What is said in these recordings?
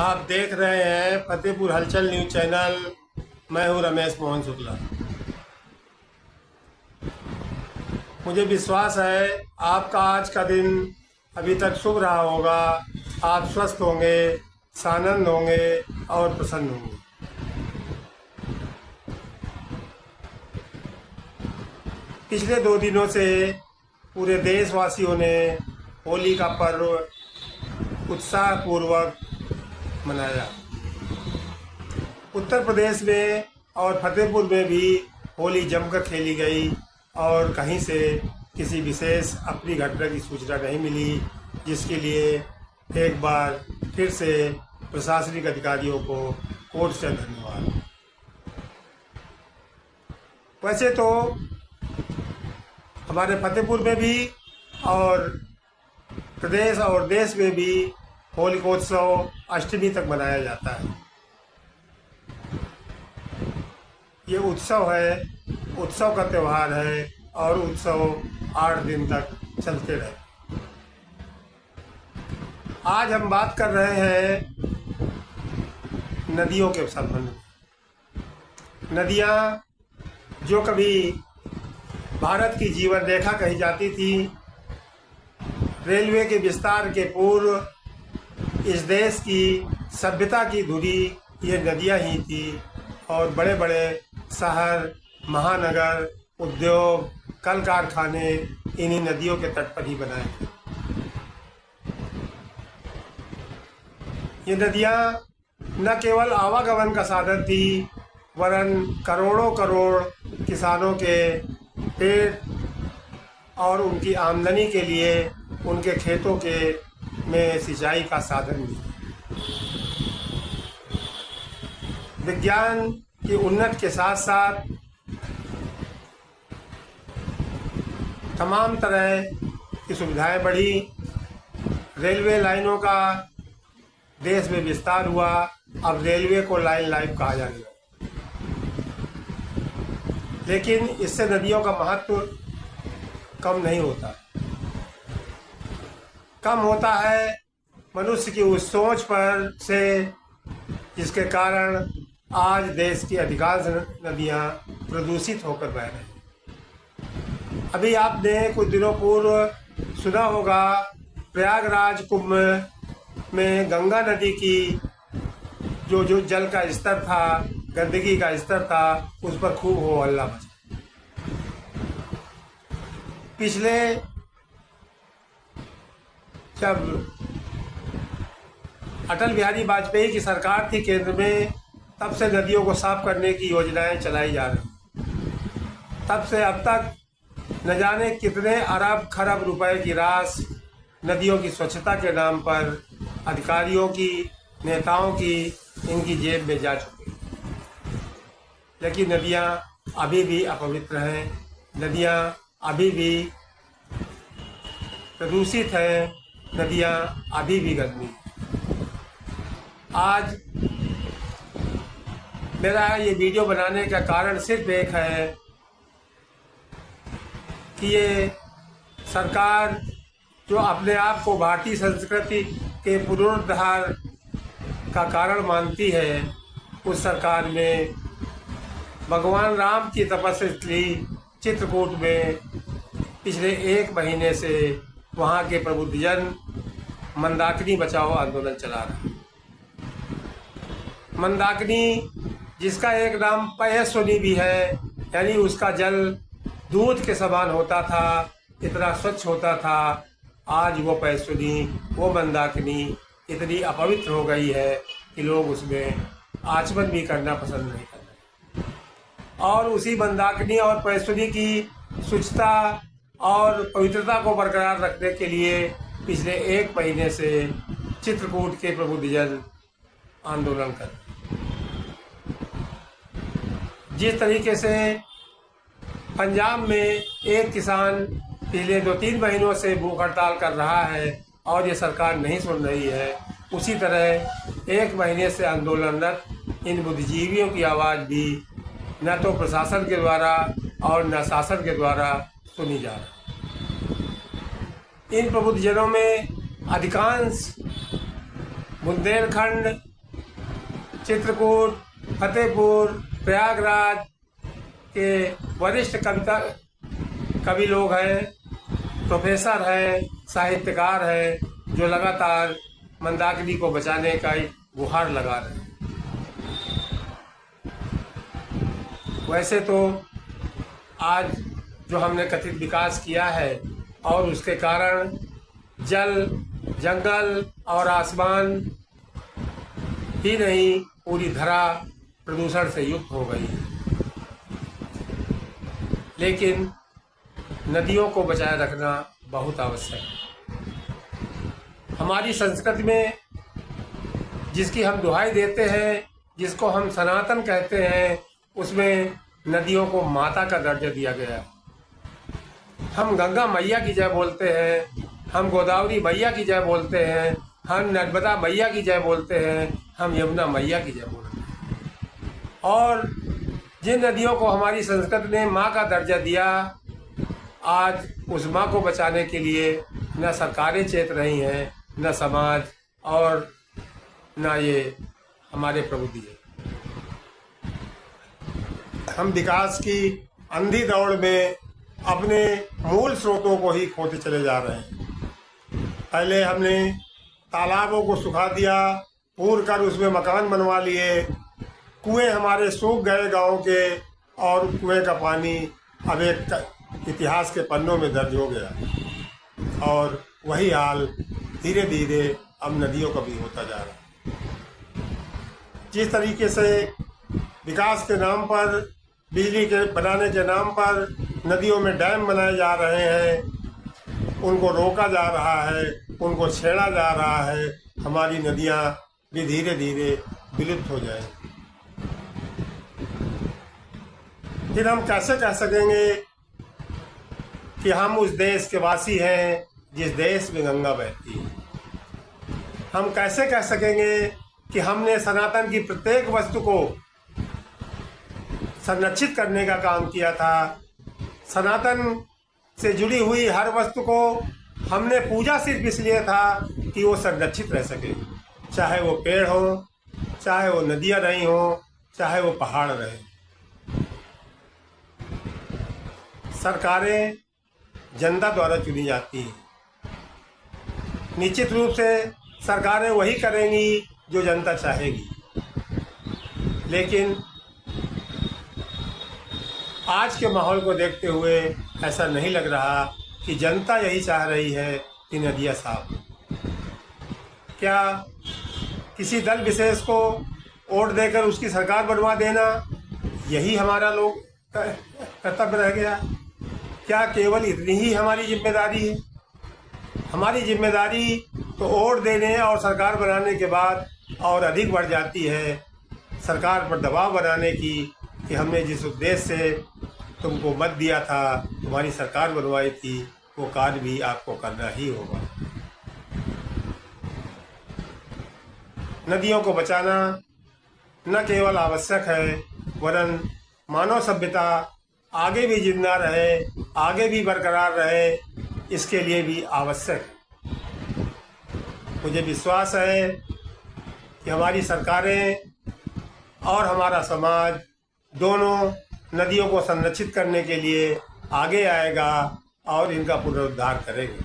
आप देख रहे हैं फतेहपुर हलचल न्यूज चैनल। मैं हूं रमेश मोहन शुक्ला। मुझे विश्वास है आपका आज का दिन अभी तक शुभ रहा होगा। आप स्वस्थ होंगे, सानंद होंगे और प्रसन्न होंगे। पिछले 2 दिनों से पूरे देशवासियों ने होली का पर्व उत्साहपूर्वक मनाया। उत्तर प्रदेश में और फतेहपुर में भी होली जमकर खेली गई और कहीं से किसी विशेष अप्रिय घटना की सूचना नहीं मिली, जिसके लिए एक बार फिर से प्रशासनिक अधिकारियों को कोट से धन्यवाद। वैसे तो हमारे फतेहपुर में भी और प्रदेश और देश में भी होलिकोत्सव अष्टमी तक मनाया जाता है। ये उत्सव है, उत्सव का त्यौहार है और उत्सव 8 दिन तक चलते रहे। आज हम बात कर रहे हैं नदियों के संबंध में। नदियाँ जो कभी भारत की जीवन रेखा कही जाती थी, रेलवे के विस्तार के पूर्व इस देश की सभ्यता की धुरी ये नदियाँ ही थी और बड़े बड़े शहर, महानगर, उद्योग, कल कारखाने इन्हीं नदियों के तट पर ही बनाए थे। ये नदियाँ न केवल आवागमन का साधन थी, वरन करोड़ों करोड़ किसानों के पेट और उनकी आमदनी के लिए उनके खेतों के में सिंचाई का साधन भी। विज्ञान की उन्नति के साथ साथ तमाम तरह की सुविधाएं बढ़ी। रेलवे लाइनों का देश में विस्तार हुआ। अब रेलवे को लाइन लाइफ कहा जाने लगा। लेकिन इससे नदियों का महत्व कम नहीं होता। कम होता है मनुष्य की उस सोच पर से जिसके कारण आज देश की अधिकांश नदियां प्रदूषित होकर बह रही हैं। अभी आपने कुछ दिनों पूर्व सुना होगा, प्रयागराज कुंभ में गंगा नदी की जो जल का स्तर था, गंदगी का स्तर था, उस पर खूब हो हल्ला मचा। पिछले जब अटल बिहारी वाजपेयी की सरकार थी केंद्र में, तब से नदियों को साफ करने की योजनाएं चलाई जा रही। तब से अब तक न जाने कितने अरब खरब रुपए की राशि नदियों की स्वच्छता के नाम पर अधिकारियों की, नेताओं की, इनकी जेब में जा चुकी। लेकिन नदियाँ अभी भी अपवित्र हैं, नदियाँ अभी भी प्रदूषित हैं, नदियाँ अभी भी गंदी। आज मेरा ये वीडियो बनाने का कारण सिर्फ एक है कि ये सरकार जो अपने आप को भारतीय संस्कृति के पुनरुद्धार का कारण मानती है, उस सरकार में भगवान राम की तपस्या स्थली चित्रकूट में पिछले 1 महीने से वहाँ के प्रबुद्धजन मंदाकिनी बचाओ आंदोलन चला रहे हैं। मंदाकिनी जिसका एक नाम पयस्विनी भी है, यानी उसका जल दूध के समान होता था, इतना स्वच्छ होता था। आज वो पयस्विनी, वो मंदाकिनी इतनी अपवित्र हो गई है कि लोग उसमें आचमन भी करना पसंद नहीं कर रहे। और उसी मंदाकिनी और पयस्विनी की शुचिता और पवित्रता को बरकरार रखने के लिए पिछले 1 महीने से चित्रकूट के प्रबुद्धजन आंदोलन कर रहे हैं। जिस तरीके से पंजाब में एक किसान पिछले 2-3 महीनों से भूख हड़ताल कर रहा है और ये सरकार नहीं सुन रही है, उसी तरह 1 महीने से आंदोलनरत इन बुद्धिजीवियों की आवाज़ भी न तो प्रशासन के द्वारा और न शासन के द्वारा सुनी जा रही। इन प्रबुद्धजनों में अधिकांश बुंदेलखंड चित्रकूट, फतेहपुर, प्रयागराज के वरिष्ठ कवि लोग हैं, प्रोफेसर हैं, साहित्यकार हैं, जो लगातार मंदाकिनी को बचाने का गुहार लगा रहे हैं। वैसे तो आज जो हमने कथित विकास किया है और उसके कारण जल, जंगल और आसमान ही नहीं, पूरी धरा प्रदूषण से युक्त हो गई है। लेकिन नदियों को बचाए रखना बहुत आवश्यक है। हमारी संस्कृति में जिसकी हम दुहाई देते हैं, जिसको हम सनातन कहते हैं, उसमें नदियों को माता का दर्जा दिया गया है। हम गंगा मैया की जय बोलते हैं, हम गोदावरी मैया की जय बोलते हैं, हम नर्मदा मैया की जय बोलते हैं, हम यमुना मैया की जय बोलते हैं। और जिन नदियों को हमारी संस्कृति ने माँ का दर्जा दिया, आज उस माँ को बचाने के लिए न सरकारें चेत रही हैं, न समाज और न ये हमारे प्रबुद्ध हैं। हम विकास की अंधी दौड़ में अपने मूल स्रोतों को ही खोते चले जा रहे हैं। पहले हमने तालाबों को सुखा दिया, पूर कर उसमें मकान बनवा लिए, कुएं हमारे सूख गए गांव के, और कुएं का पानी अब एक इतिहास के पन्नों में दर्ज हो गया। और वही हाल धीरे धीरे अब नदियों का भी होता जा रहा है। जिस तरीके से विकास के नाम पर, बिजली के बनाने के नाम पर नदियों में डैम बनाए जा रहे हैं, उनको रोका जा रहा है, उनको छेड़ा जा रहा है, हमारी नदियाँ भी धीरे धीरे विलुप्त हो जाएंगी। फिर हम कैसे कह सकेंगे कि हम उस देश के वासी हैं जिस देश में गंगा बहती है? हम कैसे कह सकेंगे कि हमने सनातन की प्रत्येक वस्तु को संरक्षित करने का काम किया था? सनातन से जुड़ी हुई हर वस्तु को हमने पूजा सिर्फ इसलिए था कि वो संरक्षित रह सके, चाहे वो पेड़ हो, चाहे वो नदियाँ रही हों, चाहे वो पहाड़ रहे। सरकारें जनता द्वारा चुनी जाती हैं। निश्चित रूप से सरकारें वही करेंगी जो जनता चाहेगी। लेकिन आज के माहौल को देखते हुए ऐसा नहीं लग रहा कि जनता यही चाह रही है कि नदियाँ साफ। क्या किसी दल विशेष को वोट देकर उसकी सरकार बनवा देना यही हमारा लोग कर्तव्य रह गया? क्या केवल इतनी ही हमारी जिम्मेदारी है? हमारी जिम्मेदारी तो वोट देने और सरकार बनाने के बाद और अधिक बढ़ जाती है, सरकार पर दबाव बनाने की कि हमने जिस उद्देश्य से तुमको मत दिया था, तुम्हारी सरकार बनवाई थी, वो कार्य भी आपको करना ही होगा। नदियों को बचाना न केवल आवश्यक है, वरन मानव सभ्यता आगे भी जिंदा रहे, आगे भी बरकरार रहे, इसके लिए भी आवश्यक है। मुझे विश्वास है कि हमारी सरकारें और हमारा समाज दोनों नदियों को संरक्षित करने के लिए आगे आएगा और इनका पुनरुद्धार करेगा।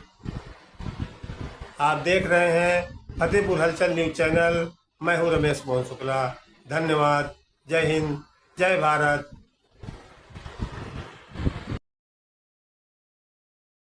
आप देख रहे हैं फतेहपुर हलचल न्यूज़ चैनल। मैं हूँ रमेश मोहन शुक्ला। धन्यवाद। जय हिंद, जय भारत।